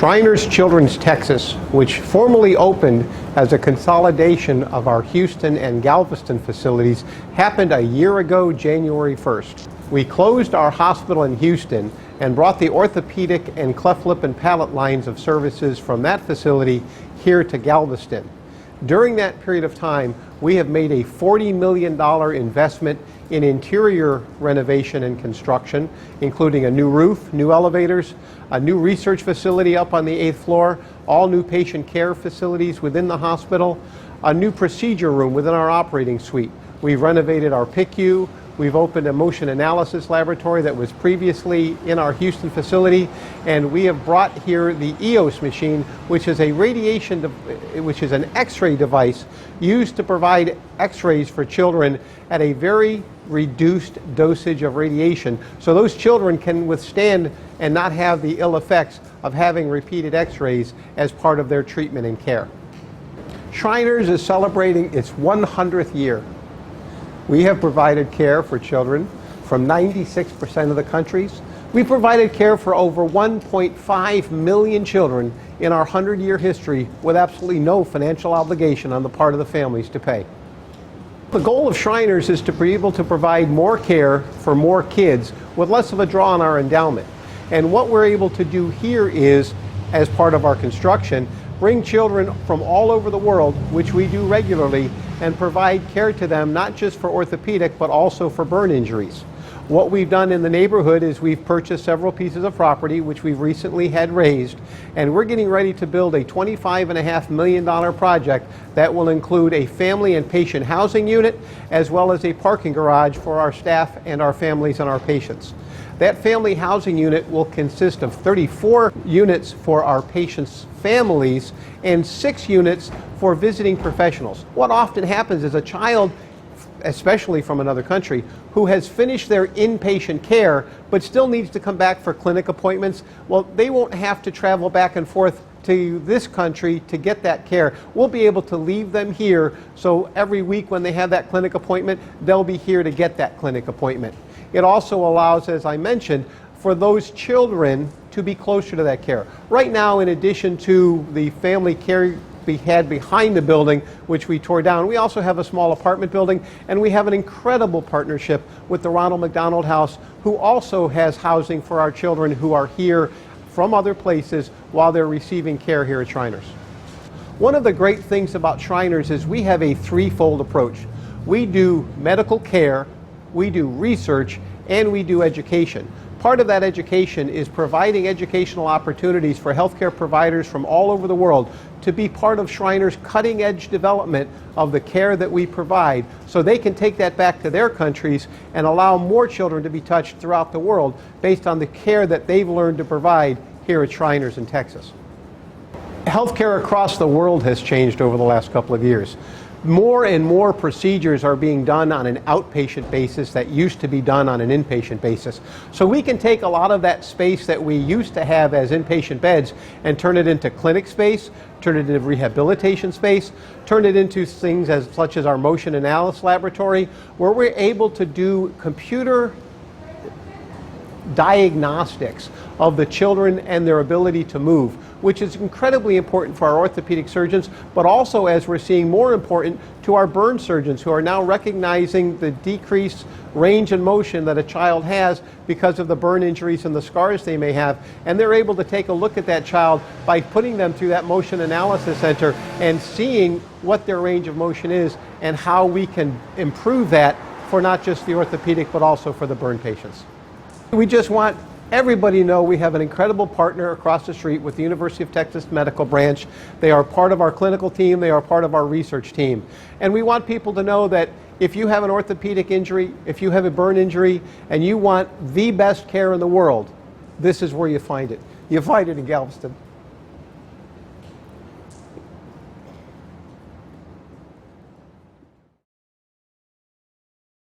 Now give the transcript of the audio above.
Shriners Children's Texas, which formally opened as a consolidation of our Houston and Galveston facilities, happened a year ago, January 1st. We closed our hospital in Houston and brought the orthopedic and cleft lip and palate lines of services from that facility here to Galveston. During that period of time, we have made a $40 million investment in interior renovation and construction, including a new roof, new elevators, a new research facility up on the 8th floor, all new patient care facilities within the hospital, a new procedure room within our operating suite. We've renovated our PICU. We've opened a motion analysis laboratory that was previously in our Houston facility, and we have brought here the EOS machine, which is an X-ray device used to provide X-rays for children at a very reduced dosage of radiation, so those children can withstand and not have the ill effects of having repeated X-rays as part of their treatment and care. Shriners is celebrating its 100th year. We have provided care for children from 96% of the countries. We provided care for over 1.5 million children in our 100-year history with absolutely no financial obligation on the part of the families to pay. The goal of Shriners is to be able to provide more care for more kids with less of a draw on our endowment. And what we're able to do here is, as part of our construction, bring children from all over the world, which we do regularly, and provide care to them not just for orthopedic but also for burn injuries. What we've done in the neighborhood is we've purchased several pieces of property which we've recently had raised, and we're getting ready to build a $25.5 million project that will include a family and patient housing unit as well as a parking garage for our staff and our families and our patients. That family housing unit will consist of 34 units for our patients' families and 6 units for visiting professionals. What often happens is a child, especially from another country, who has finished their inpatient care but still needs to come back for clinic appointments, well, they won't have to travel back and forth to this country to get that care. We'll be able to leave them here, so every week when they have that clinic appointment, they'll be here to get that clinic appointment. It also allows, as I mentioned, for those children to be closer to that care. Right now, in addition to the family care we had behind the building, which we tore down, we also have a small apartment building, and we have an incredible partnership with the Ronald McDonald House, who also has housing for our children who are here from other places while they're receiving care here at Shriners. One of the great things about Shriners is we have a threefold approach. We do medical care, we do research, and we do education. Part of that education is providing educational opportunities for healthcare providers from all over the world to be part of Shriners' cutting-edge development of the care that we provide, so they can take that back to their countries and allow more children to be touched throughout the world based on the care that they've learned to provide here at Shriners in Texas. Healthcare across the world has changed over the last couple of years. More and more procedures are being done on an outpatient basis that used to be done on an inpatient basis. So we can take a lot of that space that we used to have as inpatient beds and turn it into clinic space, turn it into rehabilitation space, turn it into things such as our motion analysis laboratory, where we're able to do computer diagnostics of the children and their ability to move, which is incredibly important for our orthopedic surgeons, but also, as we're seeing, more important to our burn surgeons, who are now recognizing the decreased range and motion that a child has because of the burn injuries and the scars they may have, and they're able to take a look at that child by putting them through that motion analysis center and seeing what their range of motion is and how we can improve that for not just the orthopedic but also for the burn patients. We just want everybody to know we have an incredible partner across the street with the University of Texas Medical Branch. They are part of our clinical team, they are part of our research team. And we want people to know that if you have an orthopedic injury, if you have a burn injury, and you want the best care in the world, this is where you find it. You find it in Galveston.